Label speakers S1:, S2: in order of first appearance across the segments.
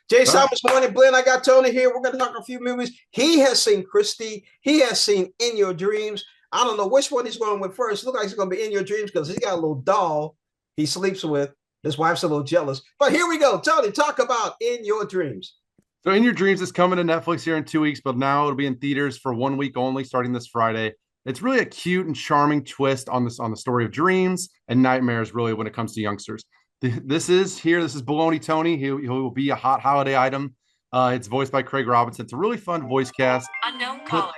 S1: Jay
S2: Huh?
S1: Simons Morning Blend. I got Tony here. We're going to talk a few movies. He has seen Christy. He has seen In Your Dreams. I don't know which one he's going with first. It looks like he's going to be In Your Dreams because he's got a little doll he sleeps with. His wife's a little jealous. But here we go. Tony, talk about In Your Dreams.
S2: So, In Your Dreams is coming to Netflix here in 2 weeks, but now it'll be in theaters for 1 week only, starting this Friday. It's really a cute and charming twist on the story of dreams and nightmares, really, when it comes to youngsters. This is Baloney Tony. He will be a hot holiday item. It's voiced by Craig Robinson. It's a really fun voice cast.
S3: Unknown caller.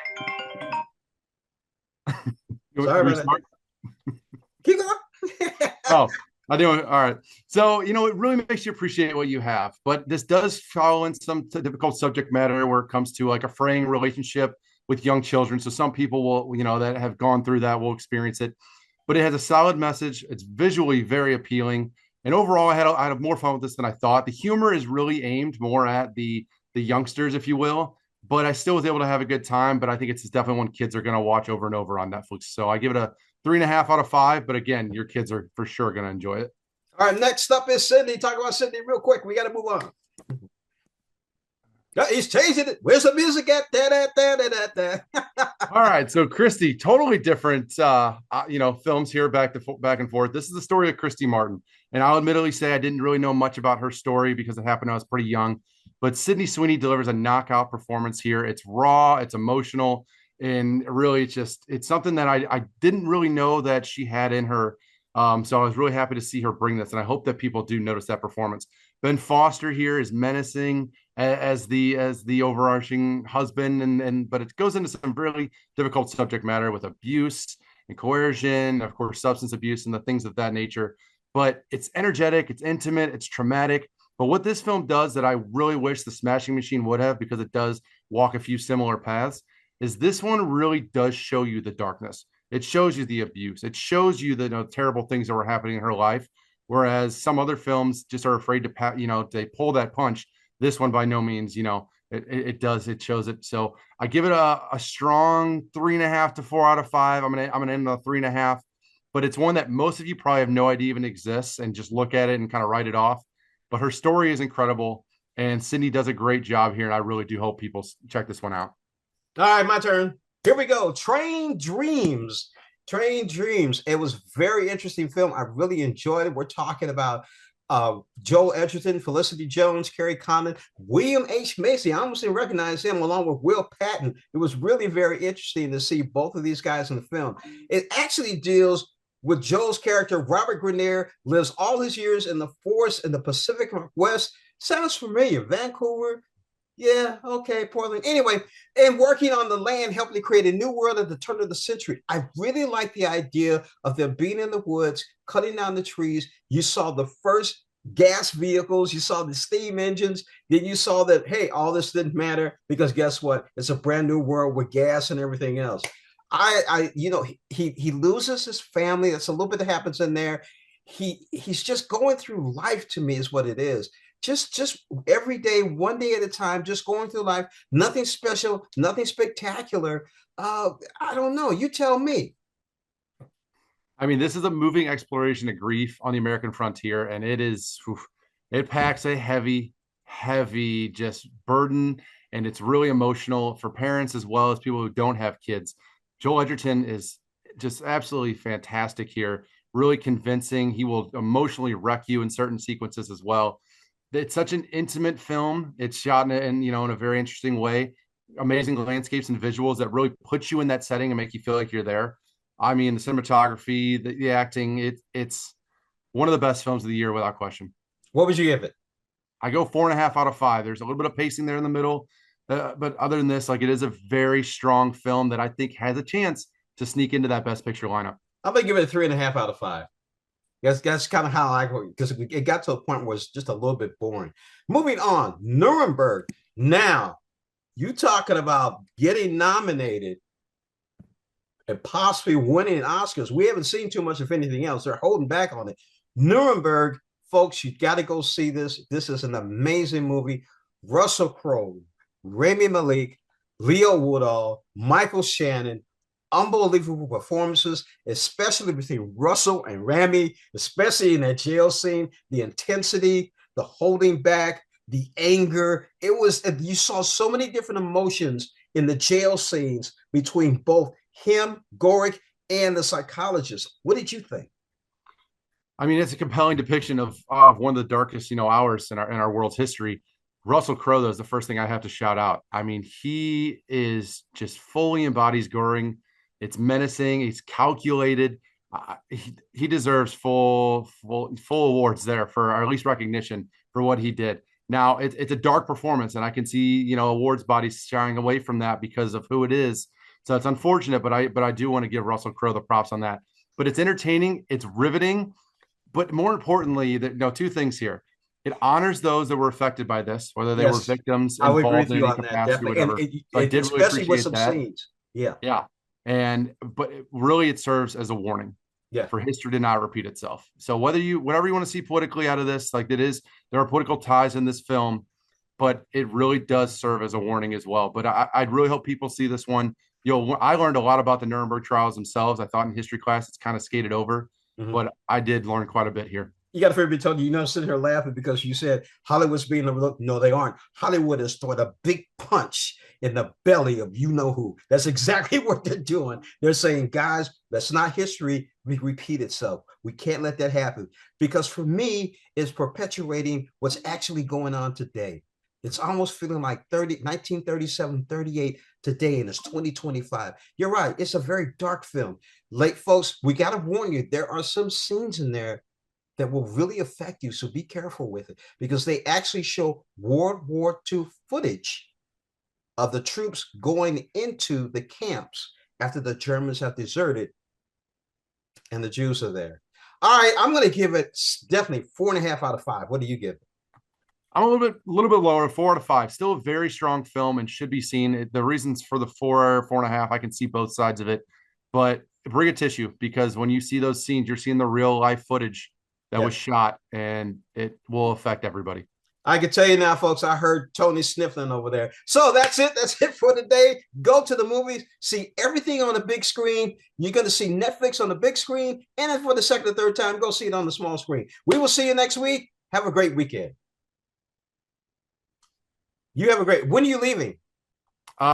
S1: Sorry about that. Keep going.
S2: Oh, I do. All right. So, it really makes you appreciate what you have. But this does follow in some difficult subject matter where it comes to like a fraying relationship with young children. So some people will, that have gone through that will experience it. But it has a solid message. It's visually very appealing. And overall, I had more fun with this than I thought. The humor is really aimed more at the youngsters, if you will. But I still was able to have a good time. But I think it's definitely one kids are going to watch over and over on Netflix. So I give it a 3.5 out of 5. But again, your kids are for sure going to enjoy it.
S1: All right, next up is Sydney. Talk about Sydney real quick. We got to move on. He's changing it. Where's the music at?
S2: All right, so Christy, totally different, films here back and forth. This is the story of Christy Martin, and I'll admittedly say I didn't really know much about her story because it happened when I was pretty young. But Sydney Sweeney delivers a knockout performance here. It's raw, it's emotional, and really, it's something that I didn't really know that she had in her. So I was really happy to see her bring this, and I hope that people do notice that performance. Ben Foster here is menacing as the overarching husband, but it goes into some really difficult subject matter with abuse and coercion, of course, substance abuse and the things of that nature. But it's energetic, it's intimate, it's traumatic. But what this film does that I really wish the Smashing Machine would have, because it does walk a few similar paths, is this one really does show you the darkness. It shows you the abuse. It shows you the terrible things that were happening in her life. Whereas some other films just are afraid to, they pull that punch. This one, by no means, it does. It shows it. So I give it a strong 3.5 to 4 out of 5. I'm gonna end on a 3.5. But it's one that most of you probably have no idea even exists and just look at it and kind of write it off. But her story is incredible, and Sydney does a great job here. And I really do hope people check this one out.
S1: All right, my turn. Here we go. Train Dreams. Train Dreams. It was a very interesting film. I really enjoyed it. We're talking about Joel Edgerton, Felicity Jones, Carrie Condon, William H. Macy. I almost didn't recognize him along with Will Patton. It was really very interesting to see both of these guys in the film. It actually deals with Joel's character. Robert Grenier lives all his years in the forest in the Pacific Northwest. Sounds familiar. Vancouver. Yeah, okay, Portland. Anyway, and working on the land, helping to create a new world at the turn of the century. I really like the idea of them being in the woods, cutting down the trees. You saw the first gas vehicles, you saw the steam engines, then you saw that, hey, all this didn't matter because guess what? It's a brand new world with gas and everything else. He loses his family. That's a little bit that happens in there. He's just going through life, to me, is what it is. Just every day, one day at a time, just going through life. Nothing special, nothing spectacular. I don't know. You tell me.
S2: I mean, this is a moving exploration of grief on the American frontier, and it packs a heavy just burden, and it's really emotional for parents as well as people who don't have kids. Joel Edgerton is just absolutely fantastic here, really convincing. He will emotionally wreck you in certain sequences as well. It's such an intimate film. It's shot in a very interesting way. Amazing landscapes and visuals that really put you in that setting and make you feel like you're there. I mean, the cinematography, the acting, it's one of the best films of the year without question.
S1: What would you give it?
S2: I go 4.5 out of 5. There's a little bit of pacing there in the middle. But other than this, it is a very strong film that I think has a chance to sneak into that Best Picture lineup.
S1: I'm going to give it a 3.5 out of 5. That's kind of how I go, because it got to a point where it's just a little bit boring. Moving on, Nuremberg. Now, you talking about getting nominated and possibly winning Oscars. We haven't seen too much of anything else. They're holding back on it. Nuremberg, folks, you got to go see this. This is an amazing movie. Russell Crowe, Rami Malek, Leo Woodall, Michael Shannon, unbelievable performances, especially between Russell and Rami, especially in that jail scene, the intensity, the holding back, the anger. It was, you saw so many different emotions in the jail scenes between both him, Gorick, and the psychologist. What did you think?
S2: I mean, it's a compelling depiction of one of the darkest, hours in our world's history. Russell Crowe, though, is the first thing I have to shout out. I mean, he is just fully embodies Goring. It's menacing. He's calculated. He deserves full awards there for, or at least recognition for what he did. Now, it's a dark performance, and I can see awards bodies shying away from that because of who it is. So it's unfortunate, but I do want to give Russell Crowe the props on that. But it's entertaining. It's riveting. But more importantly, two things here. It honors those that were affected by this, whether they were
S1: Yes,
S2: victims
S1: I would agree
S2: involved
S1: with
S2: in
S1: you
S2: any
S1: on that,
S2: capacity,
S1: definitely,
S2: whatever. So I did really
S1: especially with
S2: appreciate
S1: some
S2: that.
S1: scenes. Yeah,
S2: Yeah. But really it serves as a warning
S1: yeah.
S2: for history to not repeat itself. So whatever you want to see politically out of this, like there are political ties in this film, but it really does serve as a warning as well. But I'd really hope people see this one. I learned a lot about the Nuremberg trials themselves. I thought in history class it's kind of skated over,
S1: Mhm.
S2: but I did learn quite a bit here.
S1: You got to figure, told you, sitting here laughing because you said Hollywood's being overlooked. No, they aren't. Hollywood has thrown a big punch in the belly of you know who. That's exactly what they're doing. They're saying, guys, that's not history repeat itself. We can't let that happen because for me, it's perpetuating what's actually going on today. It's almost feeling like 1937, 38 today, and it's 2025. You're right. It's a very dark film. Late folks, we got to warn you, there are some scenes in there that will really affect you. So be careful with it because they actually show World War II footage of the troops going into the camps after the Germans have deserted and the Jews are there. All right, I'm going to give it definitely 4.5 out of 5. What do you give it?
S2: I'm a little bit lower, 4 out of 5. Still a very strong film and should be seen. The reasons for the 4.5, I can see both sides of it, but bring a tissue because when you see those scenes, you're seeing the real life footage that
S1: Yeah.
S2: was shot, and it will affect everybody.
S1: I can tell you now, folks, I heard Tony sniffling over there. So that's it. That's it for today. Go to the movies, see everything on the big screen. You're going to see Netflix on the big screen. And then for the second or third time, go see it on the small screen. We will see you next week. Have a great weekend. You have a great, when are you leaving?